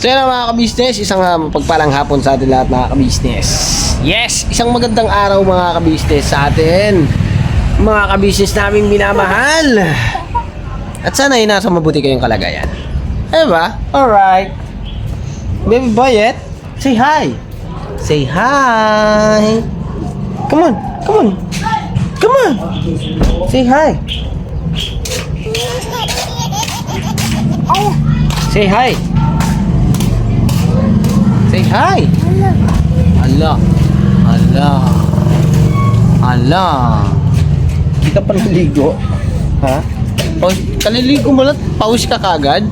So yan mga ka-business, isang mapagpalang hapon sa atin lahat mga ka-business. Yes, isang magandang araw mga ka-business sa atin, mga ka-business naming minamahal. At sana ay nasa mabuti kayong kalagayan. Diba? Alright. Baby boyet, say hi. Say hi. Come on, come on. Come on. Say hi. Say hi. Say hi. Ala. Ala. Ala. Kita pa naligo? Ha? O, kaliligo mo lang, pawis ka kagad?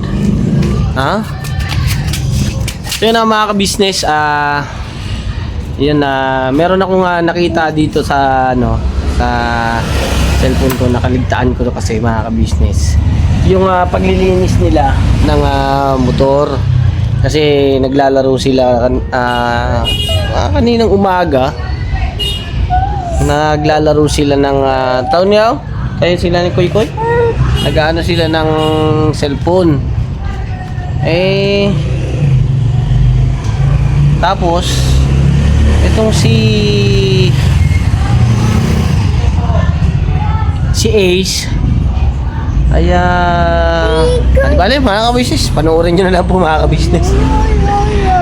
Ha? So yun mga ka-business, yun meron akong nakita dito sa sa cellphone ko, nakaligtaan ko to kasi mga ka-business. Yung paglilinis nila ng motor. Kasi naglalaro sila kaninang umaga. Naglalaro sila ng taon niya. Kaya sila ni Koy Koy. Nag-aano sila ng cellphone. Tapos itong si Ace ay ano ba mga ka-business, panoorin nyo na lang po mga ka-business.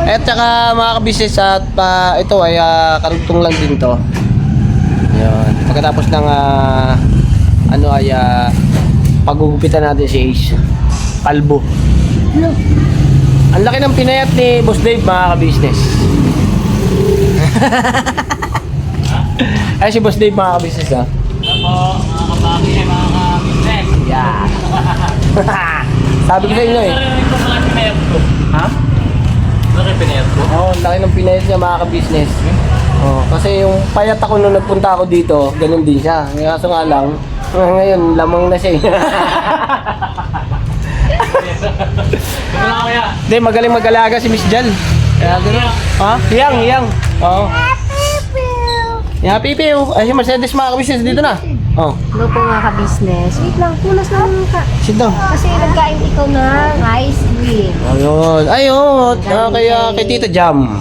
At saka mga ka-business, at ito ay karugtong lang din to. Yun. Pagkatapos ng pagugupitan natin si Ace, kalbo. Ang laki ng pinayat ni Boss Dave mga ka-business. Ay si Boss Dave mga ka-business ha. Ako, mga kabaki ay mga ka-business. Yeah. Sabi ko sa inyo eh. Ito mga pinayat ko. Ha? Laki pinayat ko? Oo, laki ng pinayat niya mga ka-business. Oh, kasi yung payat ako nung nagpunta ako dito, ganun din siya. Kaso nga lang, ngayon lamang na siya eh. Wala ko ya. Hindi, magaling mag-alaga si Miss Jal. Kaya gano'n. Ha? Hiyang. Oo. Yeah, pipiw. Ay, si Mercedes mga ka-business dito na. Oh. Hello po mga ka-business. Wait lang, punas na lang ka. Sit down. Kasi nagkain ikaw ng ice cream. Ayun. Kay Tita Jam.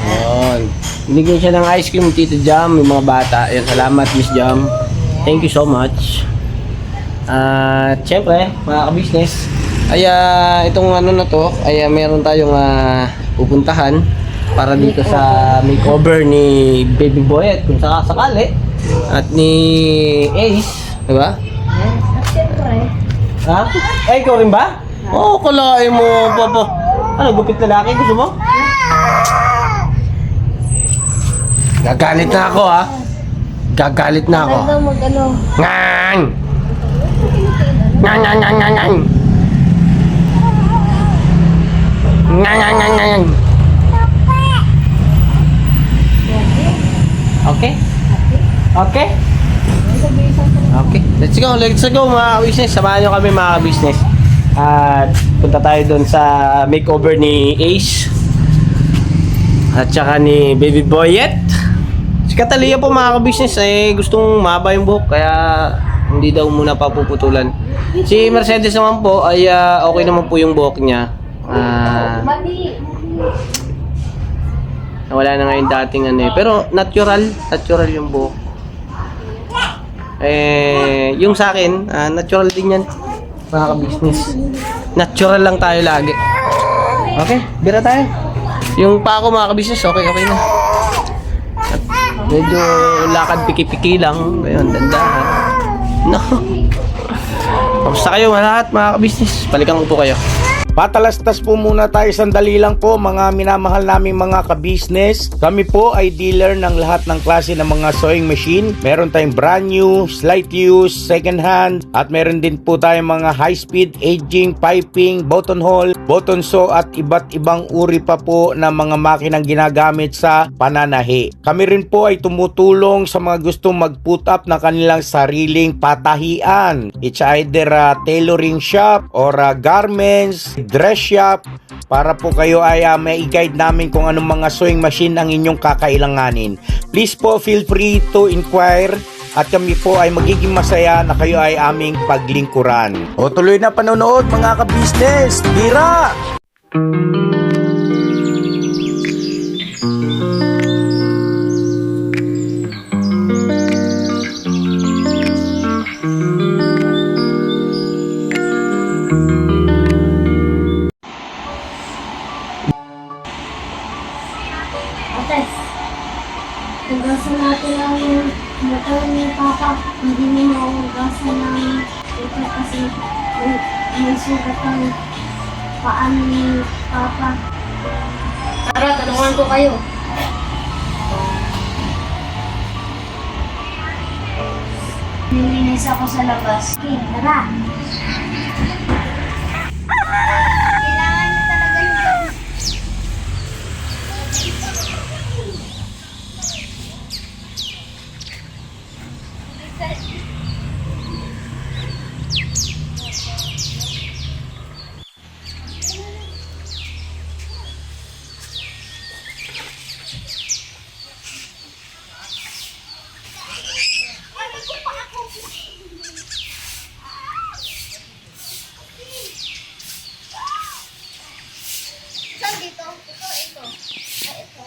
Ayun. Binigyan siya ng ice cream Tita Jam, yung mga bata. Ayun, salamat Miss Jam. Thank you so much. At syempre, mga ka-business, ay itong na to, ay meron tayong pupuntahan para dito sa makeover ni Baby Boyet kung sakasakali at ni Ace, di ba? Yes, at syempre. Ha? Ay, ikaw rin ba? Oo, kalain mo, papa. Ano, gupit lalaki? Gusto mo? Gagalit na ako, ha? Gagalit na ako. Maganda mag-ano. Ngang! Ngang, ngang, ngang, ngang, ngang! Ngang, ngang, ngang, ngang! Okay? Okay? Okay. Let's go mga business. Samahan nyo kami mga business. At punta tayo doon sa makeover ni Ace. At saka ni Baby Boyet. Si Catalia po mga business ay gustong mahaba yung buhok. Kaya hindi daw muna papuputulan. Si Mercedes naman po ay okay naman po yung buhok niya. Wala na ngayon dating pero natural yung buhok. Yung sa akin, natural din yan mga ka-business. Natural lang tayo lagi. Okay, bira tayo. Yung pa ako mga ka-business, okay na. At medyo lakad piki-piki lang. Ayun, dandahan. No. Kamusta kayo lahat mga ka-business? Balikan ko po kayo. Patalastas po muna tayo sandali lang po mga minamahal naming mga ka-business. Kami po ay dealer ng lahat ng klase ng mga sewing machine. Meron tayong brand new, slight use, second hand, at meron din po tayong mga high speed, aging, piping, button hole, button sew at iba't ibang uri pa po ng mga makinang ginagamit sa pananahi. Kami rin po ay tumutulong sa mga gustong mag-put up ng kanilang sariling patahian. It's either a tailoring shop or garments, dress shop, para po kayo ay may i-guide namin kung anong mga sewing machine ang inyong kakailanganin. Please po feel free to inquire at kami po ay magiging masaya na kayo ay aming paglingkuran. O tuloy na panonood mga ka-business. Tira! Ate, hugasan natin ang motor ni Papa. Hindi mo maugasan ng motor kasi may sugat ang paan ni Papa. Tara, tanungan ko kayo. Nilinis ako sa labas. Okay, tara. Kailangan mo talaga yung saan dito? Ito. Ay, ito.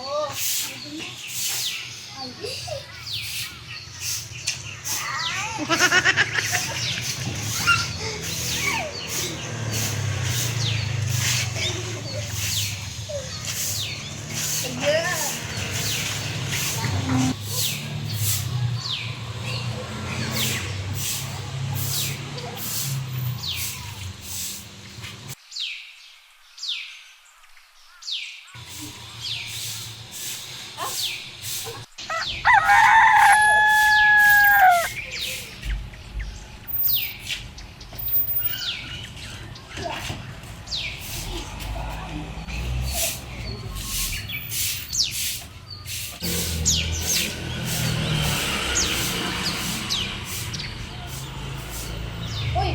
Uy!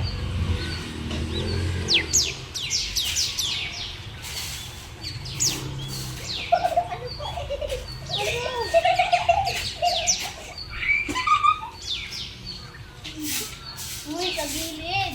Uy, sa gilid!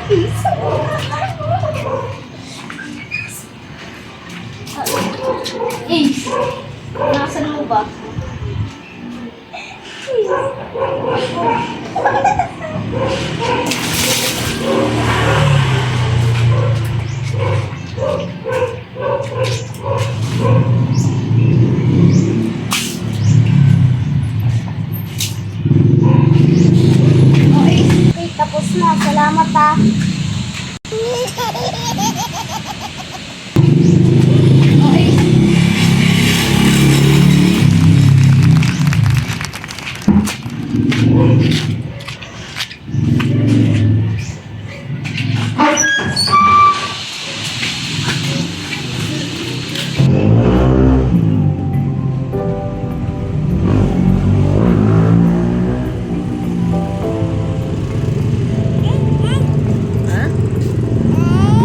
Ace, nasa mo ba? Okay, tapos na. Salamat ah.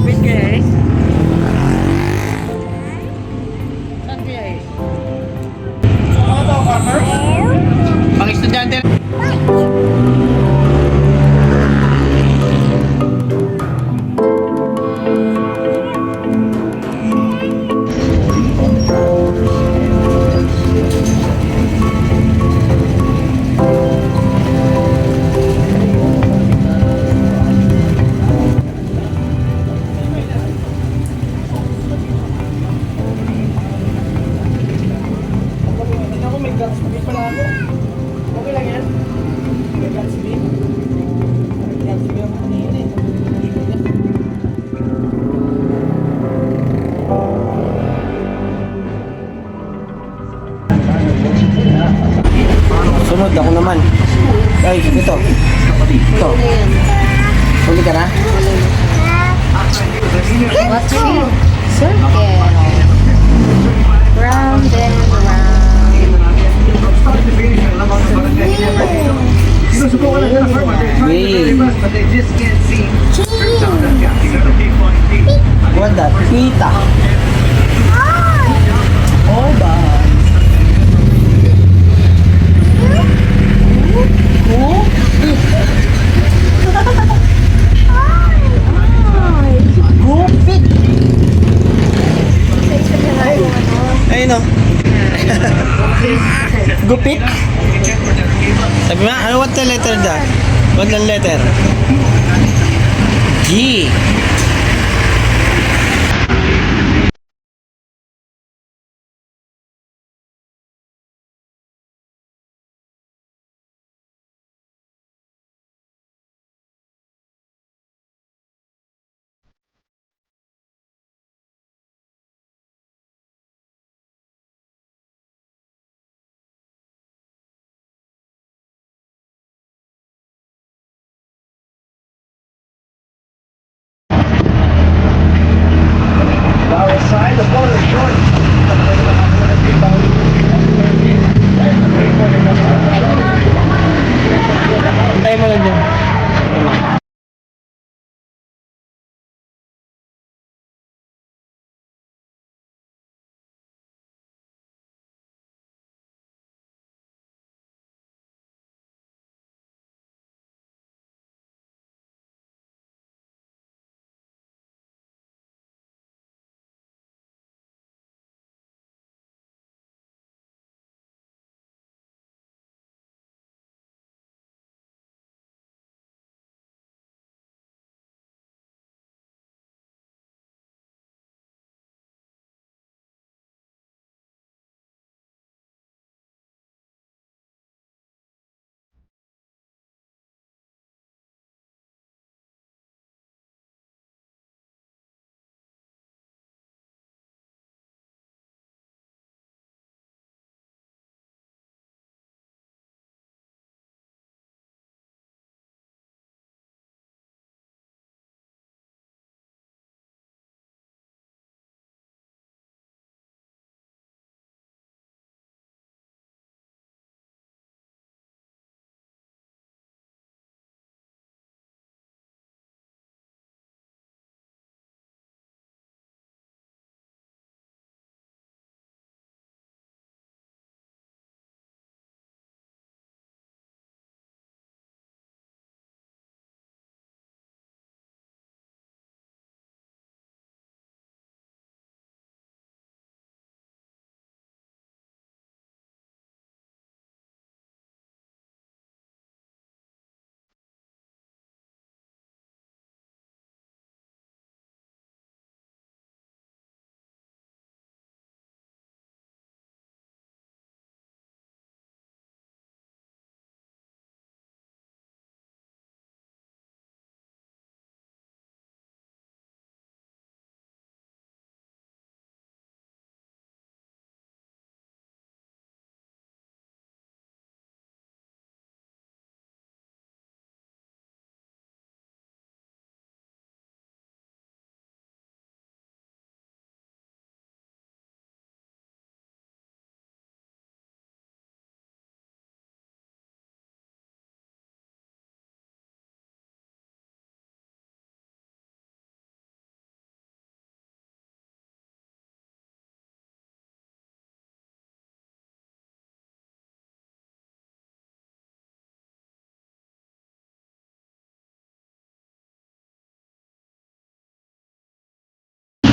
Wait guys. Saan kaya eh? Pang estudyante. Ako may Gatsby pala ako. Okay lang yan. May Gatsby. May Gatsby ako kanina eh. Sunod ako naman. Ay, ito. Ito. Huli ka na? What's your circle? Round and round. Wait. What that? Pita. Oh, ba? Gupit. Ayun o. Gupit. Sabi mo, ano what the letter da? What the letter? G.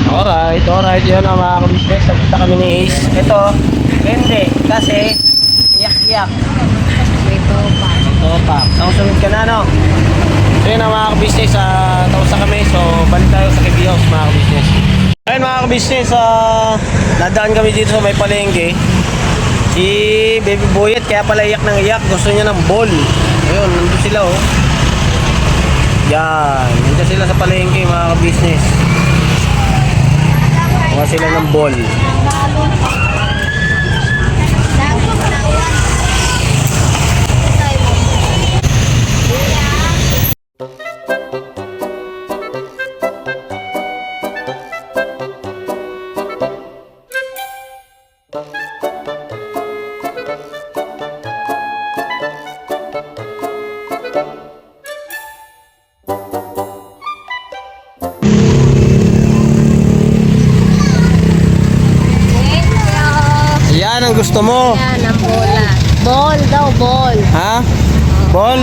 Alright. Yun ang mga kabisnes. Nagpunta kami ni Ace. Ito, hindi. Kasi, iyak-iyak. Ito pa. Ito pa. Nakusunod ka na, no? So yun ang mga kabisnes. Tapos na kami. So, balik tayo sa KB House, mga kabisnes. Ayun mga kabisnes. Nadaan kami dito sa may palengke. Si Baby Boyet, kaya pala iyak ng iyak. Gusto niya ng ball. Ayun, nandun sila, oh. Yan. Nandun sila sa palengke, mga kabisnes. Kuha sila ng ball. Yan ang gusto mo. Yan ang bola. Ball daw, ball. Ha? Ball?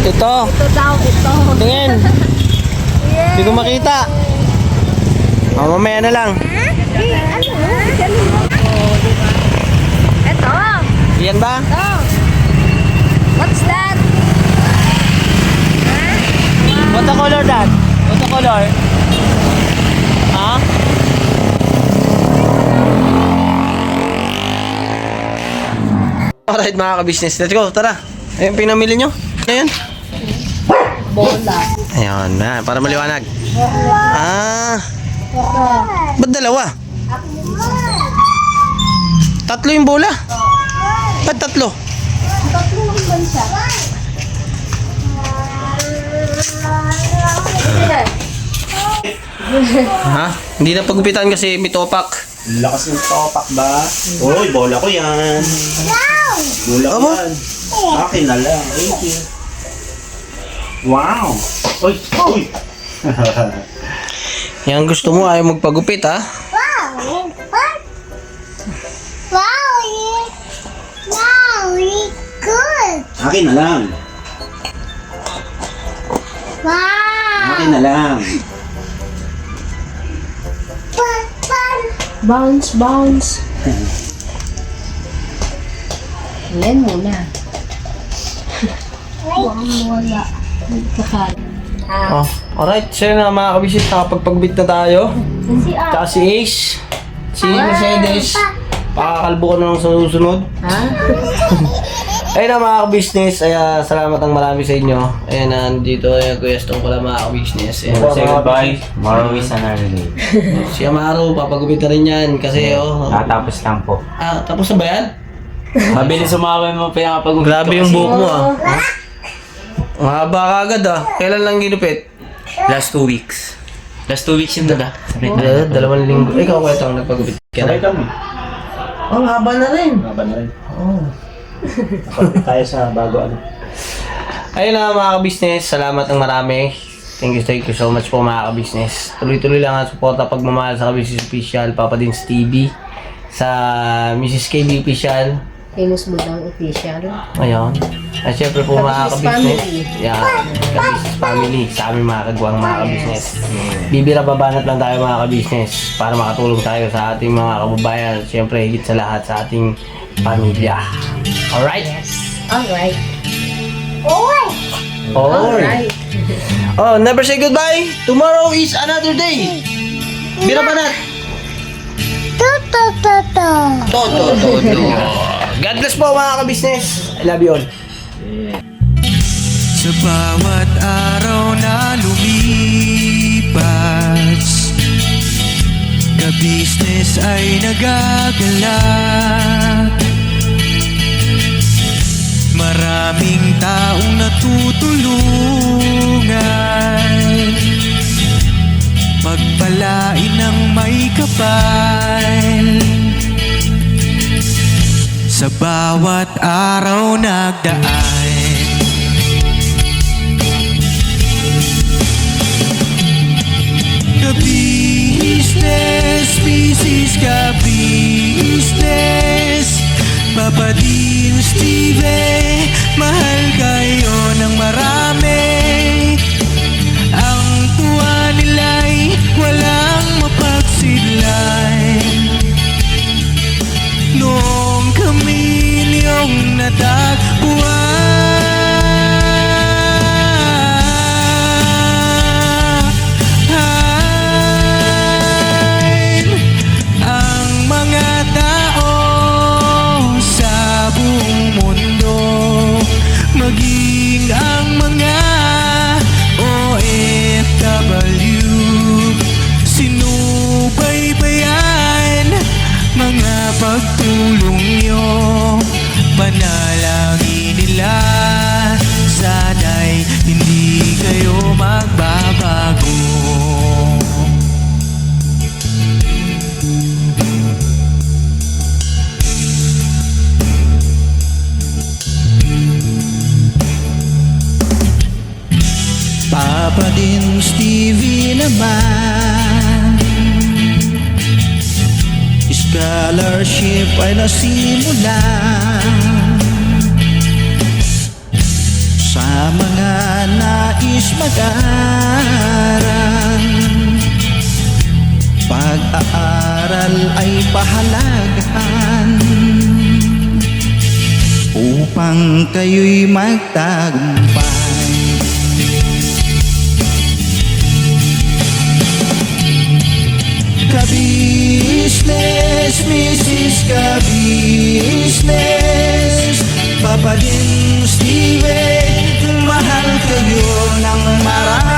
Ito. Ito daw, ito. Tingin. Hindi ko makita. Mamaya na lang. Ano? Ito. Yan ba? Ito. What's that? What the color, Dad? What the color? Ha? Alright mga kabisnes, let's go, tara. Ayun, pinamili nyo. Ayun. Bola. Ayun, na, para maliwanag. Ba't dalawa? Tatlo yung bola. Ba't tatlo? Tatlo lang ba siya? Ha? Hindi na pagupitan kasi may topak. Lakas ng topak ba? Uy, bola ko yan. Bola ko Aba? yan. Akin na lang. Thank you. Wow. Uy, uy. Yan gusto mo, ayaw magpagupit ha? Akin na lang. Akin na lang. Bounce, bounce. Yan muna. Wala. Oh, alright, so yun na mga kabisnes, nakapagpagbit na tayo. Si Tsaka si Ace, si Mercedes, pakakalbo ko na lang sa susunod. Ha? Ayun na mga kabisnes, salamat ang marami sa inyo. Ayun na, nandito, Kuya Stong pala mga kabisnes. Ayun, say goodbye. Tomorrow is another day. Si Amaro, papagupit na rin yan kasi Tatapos lang po. tapos na ba yan? Mabilis sumaway mo pa yung kapag Grabe yung buhok mo ah. Ang haba ka agad ah. Kailan lang ginupit? Last 2 weeks. Last 2 weeks yung dala. Dalawang linggo. Ikaw kwento ang nagpagupit ka Sabay na. kami. Ang haba na rin. Laban na rin. Oh. Kapag tayo sa bago ano. Ayun na mga kabisnes, salamat ng marami. Thank you so much po mga kabisnes. Tuloy-tuloy lang ang suporta pagmamahal sa Kabisnes Official, Papa Dins TV, sa Mrs. KB Official. Famous Budang Official. Ayun. At syempre po mga Kabisnes kabisnes. family. Yeah, Kabisnes family. Sa aming mga kagwang mga kabisnes. Bibira babanat lang tayo mga kabisnes para makatulong tayo sa ating mga kababayan. Syempre higit sa lahat sa ating pamilya. Alright? Alright. Alright. Oh, never say goodbye. Tomorrow is another day. Bira banat. To. God bless po mga kabisnes. I love you all. Sa bawat araw na lumipas, ka-business ay nagagalak. Maraming taong natutulungan, pagpalain ng may kapal. Sa bawat araw nagdaan, ka-business, business ka-business, Papa Dins TV, mahal kayo ng marami. Ang tuwa nila'y wala Papa din Stevie naman, scholarship ay nasimula sa mga nais mag-aral. Pag-aaral ay pahalagahan upang kayo'y magtagumpay. Ka-business, Mrs. Ka-business, Papa din Steve, mahal kayo ng marami.